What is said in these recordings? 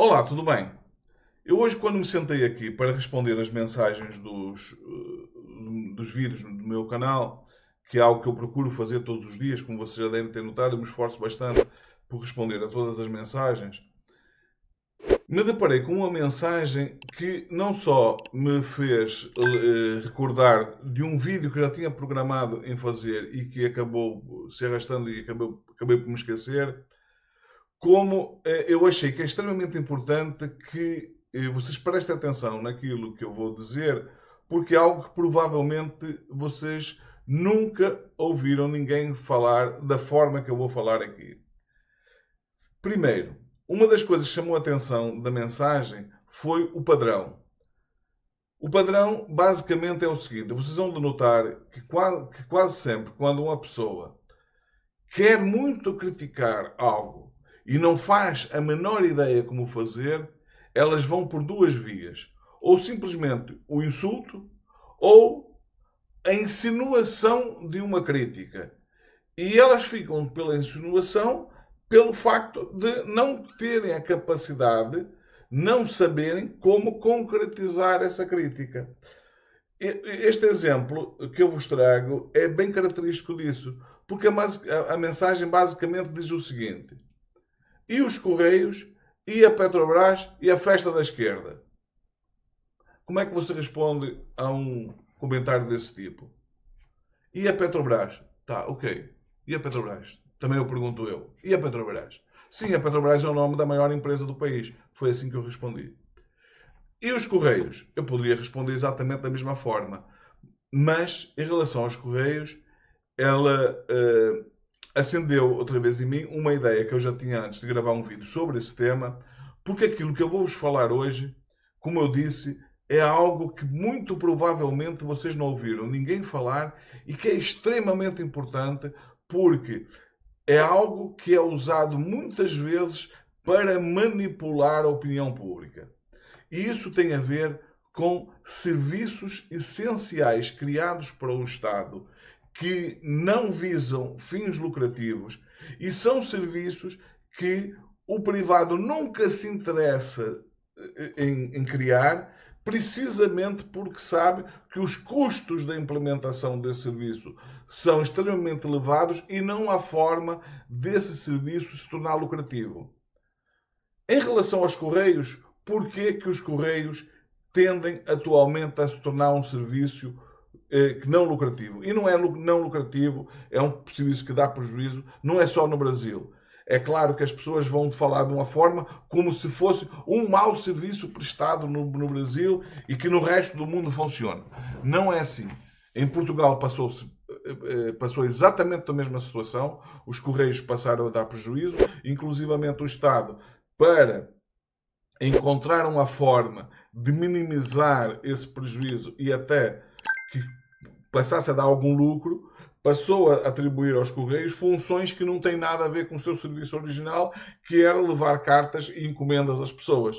Olá, tudo bem? Eu hoje, quando me sentei aqui para responder as mensagens dos vídeos do meu canal, que é algo que eu procuro fazer todos os dias, como vocês já devem ter notado, eu me esforço bastante por responder a todas as mensagens, me deparei com uma mensagem que não só me fez recordar de um vídeo que eu já tinha programado em fazer e que acabou se arrastando e acabei por me esquecer, como eu achei que é extremamente importante que vocês prestem atenção naquilo que eu vou dizer, porque é algo que provavelmente vocês nunca ouviram ninguém falar da forma que eu vou falar aqui. Primeiro, uma das coisas que chamou a atenção da mensagem foi o padrão. O padrão basicamente é o seguinte: vocês vão de notar que quase sempre, quando uma pessoa quer muito criticar algo e não faz a menor ideia como fazer, elas vão por duas vias. Ou simplesmente o insulto, ou a insinuação de uma crítica. E elas ficam pela insinuação pelo facto de não terem a capacidade, não saberem como concretizar essa crítica. Este exemplo que eu vos trago é bem característico disso, porque a mensagem basicamente diz o seguinte: e os Correios, e a Petrobras, e a festa da esquerda. Como é que você responde a um comentário desse tipo? E a Petrobras? Tá, ok. E a Petrobras? Também eu pergunto eu. E a Petrobras? Sim, a Petrobras é o nome da maior empresa do país. Foi assim que eu respondi. E os Correios? Eu poderia responder exatamente da mesma forma. Mas, em relação aos Correios, ela acendeu outra vez em mim uma ideia que eu já tinha antes de gravar um vídeo sobre esse tema, porque aquilo que eu vou-vos falar hoje, como eu disse, é algo que muito provavelmente vocês não ouviram ninguém falar e que é extremamente importante porque é algo que é usado muitas vezes para manipular a opinião pública. E isso tem a ver com serviços essenciais criados para o Estado que não visam fins lucrativos e são serviços que o privado nunca se interessa em criar, precisamente porque sabe que os custos da implementação desse serviço são extremamente elevados e não há forma desse serviço se tornar lucrativo. Em relação aos Correios, porquê que os Correios tendem atualmente a se tornar um serviço que não lucrativo? E não é não lucrativo, é um serviço que dá prejuízo, não é só no Brasil. É claro que as pessoas vão falar de uma forma como se fosse um mau serviço prestado no Brasil e que no resto do mundo funciona. Não é assim. Em Portugal passou exatamente a mesma situação. Os Correios passaram a dar prejuízo, inclusivamente o Estado, para encontrar uma forma de minimizar esse prejuízo e até que passasse a dar algum lucro, passou a atribuir aos Correios funções que não têm nada a ver com o seu serviço original, que era levar cartas e encomendas às pessoas.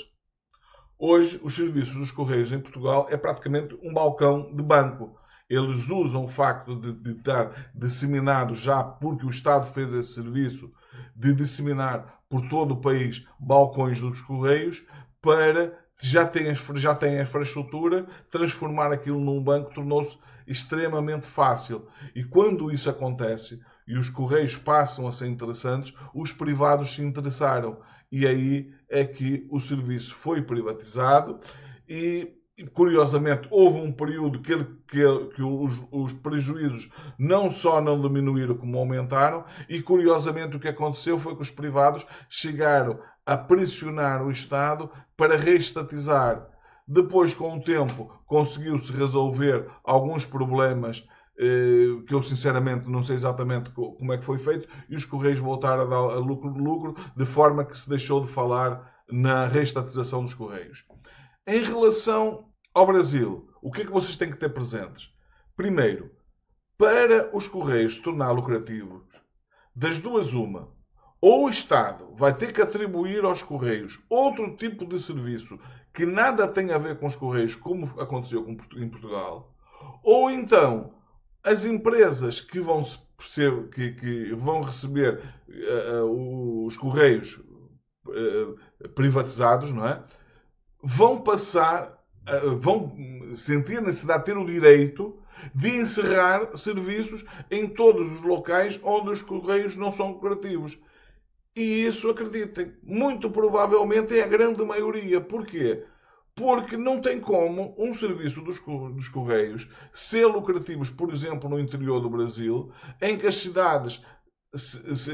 Hoje, os serviços dos Correios em Portugal é praticamente um balcão de banco. Eles usam o facto de estar disseminado já, porque o Estado fez esse serviço, de disseminar por todo o país balcões dos Correios, para já tem a infraestrutura, transformar aquilo num banco tornou-se extremamente fácil. E quando isso acontece e os Correios passam a ser interessantes, os privados se interessaram. E aí é que o serviço foi privatizado e, curiosamente, houve um período que os prejuízos não só não diminuíram como aumentaram e, curiosamente, o que aconteceu foi que os privados chegaram a pressionar o Estado para reestatizar. Depois, com o tempo, conseguiu-se resolver alguns problemas que eu sinceramente não sei exatamente como é que foi feito, e os Correios voltaram a dar lucro, de forma que se deixou de falar na reestatização dos Correios. Em relação ao Brasil, o que é que vocês têm que ter presentes? Primeiro, para os Correios se tornar lucrativos, das duas uma, ou o Estado vai ter que atribuir aos Correios outro tipo de serviço que nada tem a ver com os Correios, como aconteceu em Portugal, ou então as empresas que vão receber os Correios privatizados, não é? Vão passar, vão sentir a necessidade de ter o direito de encerrar serviços em todos os locais onde os correios não são lucrativos. E isso, acreditem, muito provavelmente é a grande maioria. Porquê? Porque não tem como um serviço dos Correios ser lucrativos, por exemplo, no interior do Brasil, em que as cidades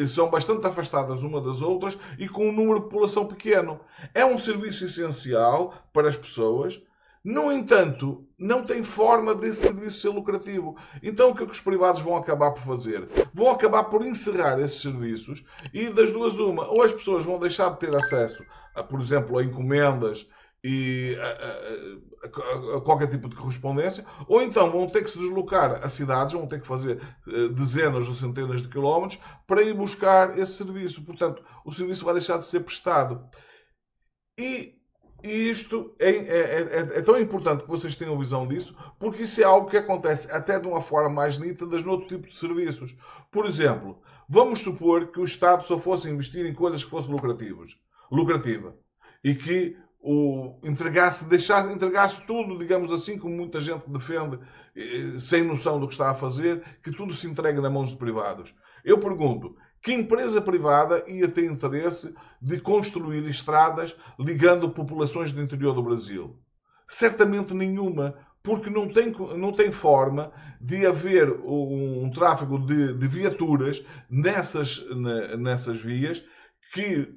são bastante afastadas uma das outras e com um número de população pequeno. É um serviço essencial para as pessoas. No entanto, não tem forma desse serviço ser lucrativo. Então, o que os privados vão acabar por fazer? Vão acabar por encerrar esses serviços e, das duas, uma, ou as pessoas vão deixar de ter acesso, por exemplo, a encomendas e a qualquer tipo de correspondência, ou então vão ter que se deslocar a cidades, vão ter que fazer dezenas ou centenas de quilómetros para ir buscar esse serviço. Portanto, o serviço vai deixar de ser prestado. E isto é tão importante que vocês tenham visão disso, porque isso é algo que acontece até de uma forma mais nítida noutro tipo de serviços. Por exemplo, vamos supor que o Estado só fosse investir em coisas que fossem lucrativa e que entregasse tudo, digamos assim, como muita gente defende, sem noção do que está a fazer, que tudo se entregue nas mãos de privados. Eu pergunto, que empresa privada ia ter interesse de construir estradas ligando populações do interior do Brasil? Certamente nenhuma, porque não tem forma de haver um tráfego de viaturas nessas vias que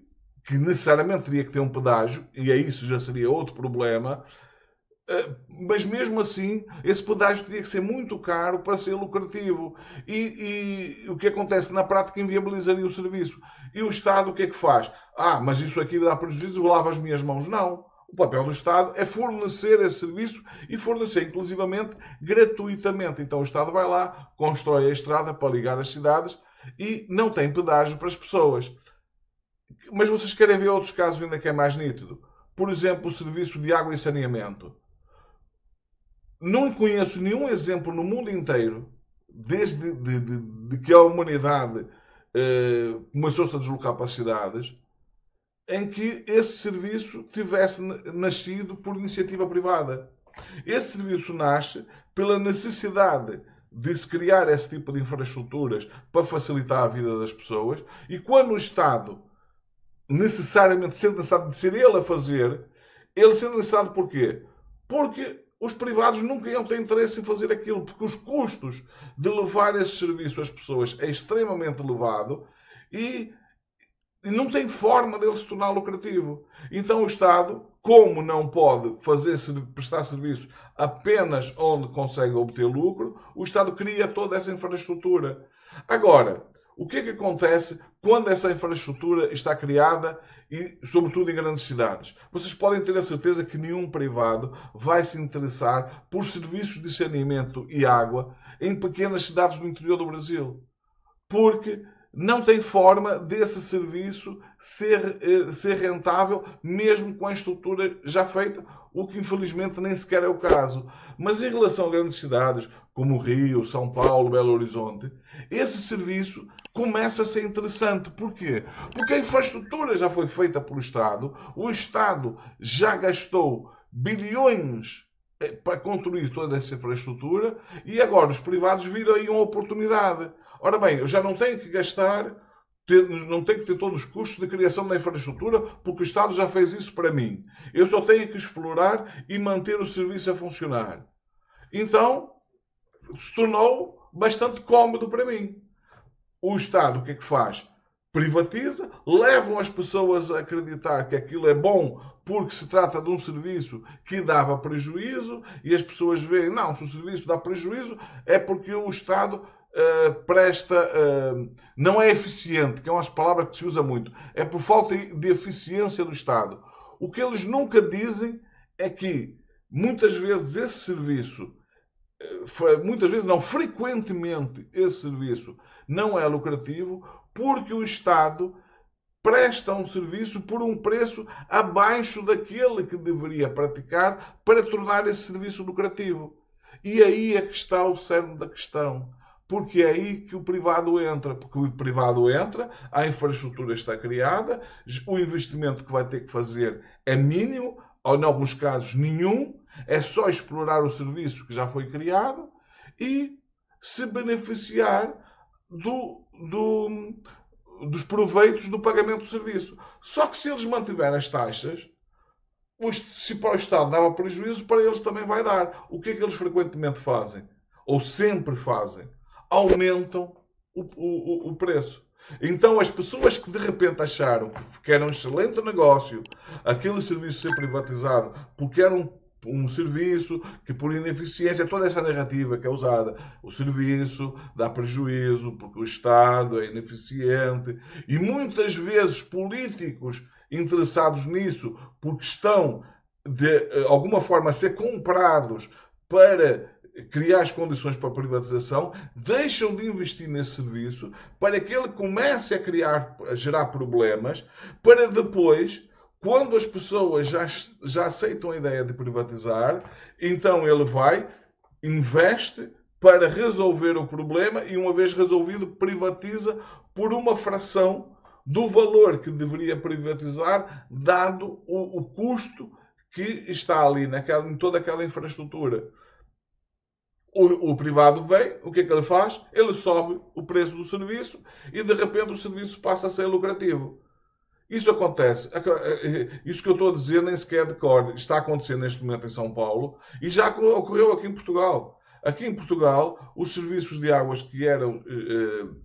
necessariamente teria que ter um pedágio, e aí isso já seria outro problema, mas mesmo assim, esse pedágio teria que ser muito caro para ser lucrativo. E o que acontece na prática inviabilizaria o serviço. E o Estado o que é que faz? Mas isso aqui dá prejuízo, eu lavo as minhas mãos. Não. O papel do Estado é fornecer esse serviço e fornecer, inclusivamente, gratuitamente. Então o Estado vai lá, constrói a estrada para ligar as cidades e não tem pedágio para as pessoas. Mas vocês querem ver outros casos ainda que é mais nítido? Por exemplo, o serviço de água e saneamento. Não conheço nenhum exemplo no mundo inteiro, desde de que a humanidade começou-se a deslocar para as cidades, em que esse serviço tivesse nascido por iniciativa privada. Esse serviço nasce pela necessidade de se criar esse tipo de infraestruturas para facilitar a vida das pessoas, e quando o Estado necessariamente sendo necessário de ser ele a fazer, ele sendo necessário porquê? Porque os privados nunca iam ter interesse em fazer aquilo, porque os custos de levar esse serviço às pessoas é extremamente elevado e não tem forma dele se tornar lucrativo. Então o Estado, como não pode prestar serviços apenas onde consegue obter lucro, o Estado cria toda essa infraestrutura. Agora, o que é que acontece quando essa infraestrutura está criada e, sobretudo, em grandes cidades? Vocês podem ter a certeza que nenhum privado vai se interessar por serviços de saneamento e água em pequenas cidades do interior do Brasil. Porque não tem forma desse serviço ser rentável, mesmo com a estrutura já feita, o que infelizmente nem sequer é o caso. Mas em relação a grandes cidades, como Rio, São Paulo, Belo Horizonte, esse serviço começa a ser interessante. Porquê? Porque a infraestrutura já foi feita pelo Estado, o Estado já gastou bilhões para construir toda essa infraestrutura e agora os privados viram aí uma oportunidade. Ora bem, eu já não tenho que gastar, não tenho que ter todos os custos de criação da infraestrutura, porque o Estado já fez isso para mim. Eu só tenho que explorar e manter o serviço a funcionar. Então, se tornou bastante cómodo para mim. O Estado o que é que faz? Privatiza, levam as pessoas a acreditar que aquilo é bom porque se trata de um serviço que dava prejuízo e as pessoas veem, não, se o serviço dá prejuízo é porque o Estado não é eficiente, que é uma palavra que se usa muito, é por falta de eficiência do Estado. O que eles nunca dizem é que muitas vezes esse serviço, muitas vezes não, frequentemente esse serviço não é lucrativo porque o Estado presta um serviço por um preço abaixo daquele que deveria praticar para tornar esse serviço lucrativo. E aí é que está o cerne da questão. porque é aí que o privado entra. Porque o privado entra, a infraestrutura está criada, o investimento que vai ter que fazer é mínimo, ou em alguns casos nenhum, é só explorar o serviço que já foi criado e se beneficiar dos proveitos do pagamento do serviço. Só que se eles mantiverem as taxas, se para o Estado dava prejuízo, para eles também vai dar. O que é que eles frequentemente fazem? Ou sempre fazem? Aumentam o preço. Então as pessoas que de repente acharam que era um excelente negócio aquele serviço ser privatizado porque era um serviço que por ineficiência, toda essa narrativa que é usada, o serviço dá prejuízo porque o Estado é ineficiente e muitas vezes políticos interessados nisso porque estão de alguma forma a ser comprados para criar as condições para a privatização, deixam de investir nesse serviço para que ele comece a gerar problemas, para depois, quando as pessoas já aceitam a ideia de privatizar, então ele vai, investe para resolver o problema e, uma vez resolvido, privatiza por uma fração do valor que deveria privatizar, dado o custo que está ali em toda aquela infraestrutura. O privado vem, o que é que ele faz? Ele sobe o preço do serviço e de repente o serviço passa a ser lucrativo. Isso acontece. Isso que eu estou a dizer nem sequer decorre. Está a acontecer neste momento em São Paulo e já ocorreu aqui em Portugal. Aqui em Portugal, os serviços de águas que eram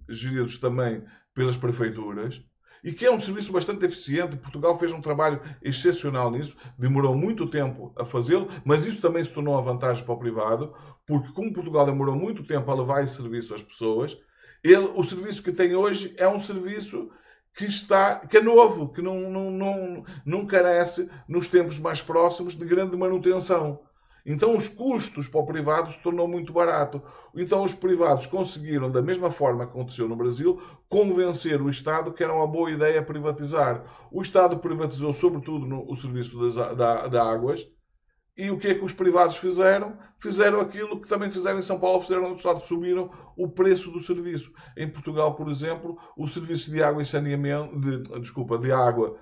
geridos também pelas prefeituras e que é um serviço bastante eficiente. Portugal fez um trabalho excepcional nisso, demorou muito tempo a fazê-lo, mas isso também se tornou uma vantagem para o privado, porque como Portugal demorou muito tempo a levar esse serviço às pessoas, o serviço que tem hoje é um serviço que é novo, que não carece nos tempos mais próximos de grande manutenção. Então os custos para o privado se tornou muito barato. Então os privados conseguiram, da mesma forma que aconteceu no Brasil, convencer o Estado que era uma boa ideia privatizar. O Estado privatizou sobretudo o serviço das águas. E o que é que os privados fizeram? Fizeram aquilo que também fizeram em São Paulo, fizeram no outro Estado, subiram o preço do serviço. Em Portugal, por exemplo, o serviço de água e saneamento, de água,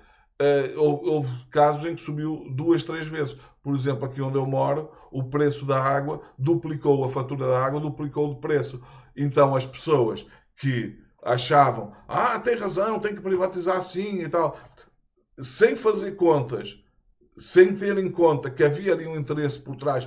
houve casos em que subiu 2, 3 vezes. Por exemplo, aqui onde eu moro, o preço da água duplicou, a fatura da água duplicou de preço. Então as pessoas que achavam, tem razão, tem que privatizar sim e tal, sem fazer contas, sem ter em conta que havia ali um interesse por trás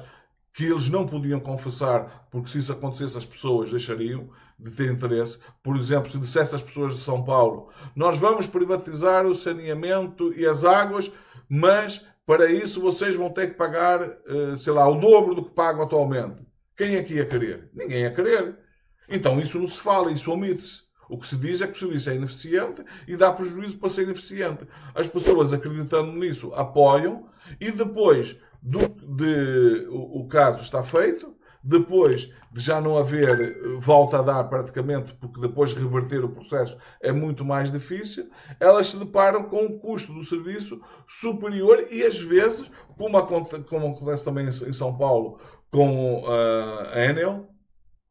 que eles não podiam confessar, porque se isso acontecesse as pessoas deixariam de ter interesse. Por exemplo, se dissesse às pessoas de São Paulo, nós vamos privatizar o saneamento e as águas, mas para isso vocês vão ter que pagar, sei lá, o dobro do que pagam atualmente. Quem é que ia querer? Ninguém ia querer. Então isso não se fala, isso omite-se. O que se diz é que o serviço é ineficiente e dá prejuízo para ser ineficiente. As pessoas, acreditando nisso, apoiam e depois o caso está feito, depois de já não haver volta a dar praticamente, porque depois de reverter o processo é muito mais difícil, elas se deparam com um custo do serviço superior e às vezes, como acontece também em São Paulo com a Enel,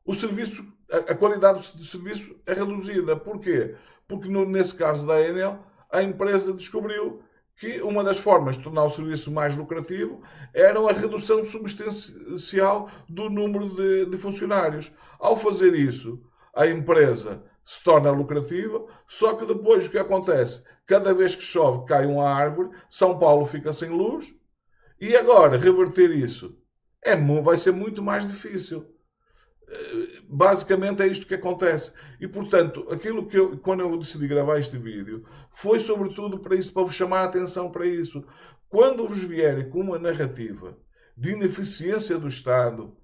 o serviço, a qualidade do serviço é reduzida. Porquê? Porque nesse caso da Enel, a empresa descobriu que uma das formas de tornar o serviço mais lucrativo era a redução substancial do número de funcionários. Ao fazer isso, a empresa se torna lucrativa, só que depois o que acontece? Cada vez que chove cai uma árvore, São Paulo fica sem luz, e agora reverter isso vai ser muito mais difícil. Basicamente é isto que acontece. E portanto, aquilo que quando eu decidi gravar este vídeo, foi sobretudo para isso, para vos chamar a atenção para isso. Quando vos vierem com uma narrativa de ineficiência do Estado,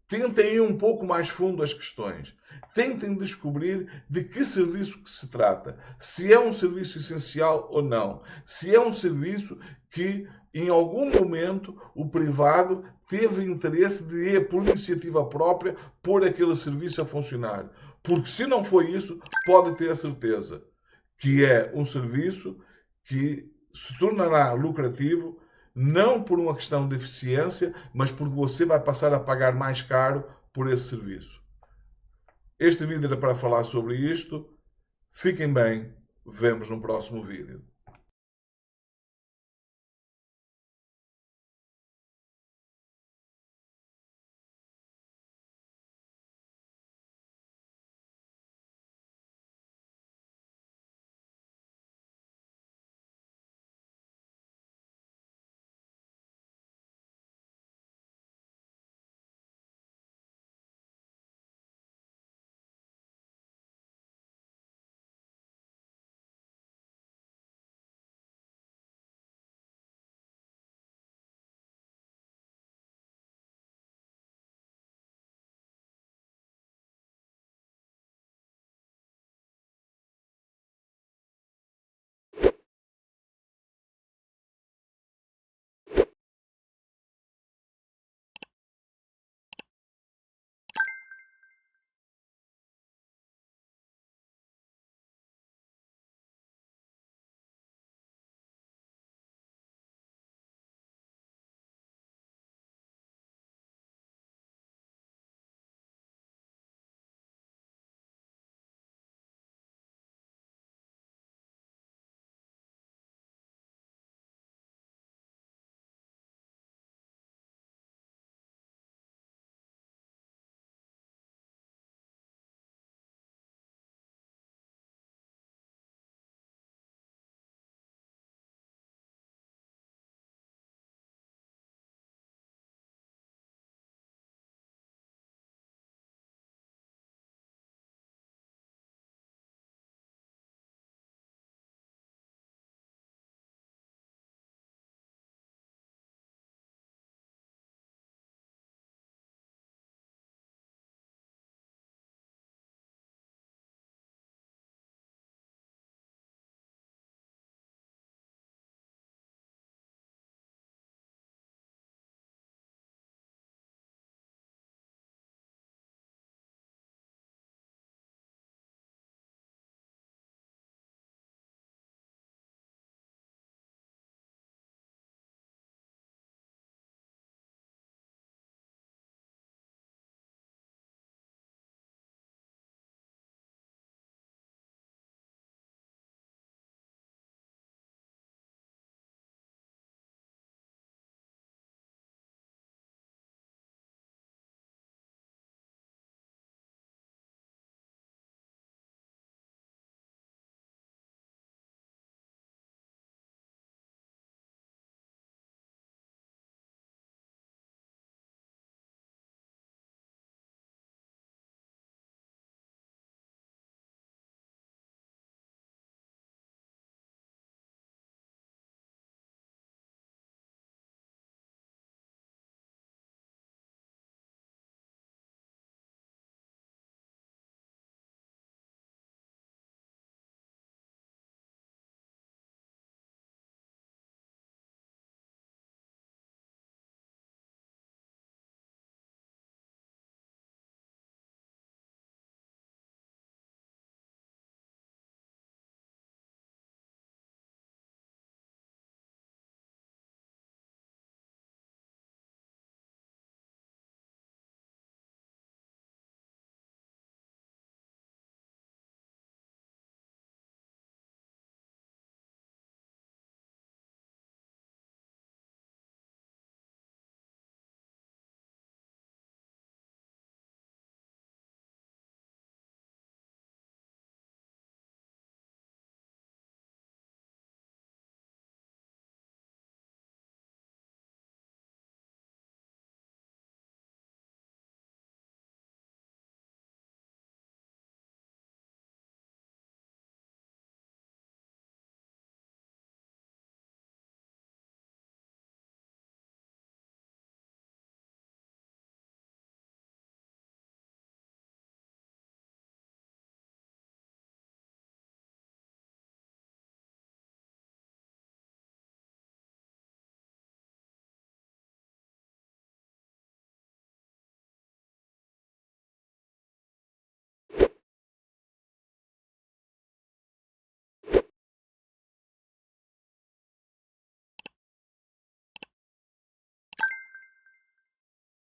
tentem ir um pouco mais fundo as questões. Tentem descobrir de que serviço que se trata. Se é um serviço essencial ou não. Se é um serviço que, em algum momento, o privado teve interesse de, por iniciativa própria, pôr aquele serviço a funcionar. Porque se não foi isso, pode ter a certeza que é um serviço que se tornará lucrativo não por uma questão de eficiência, mas porque você vai passar a pagar mais caro por esse serviço. Este vídeo era para falar sobre isto. Fiquem bem. Vemos no próximo vídeo.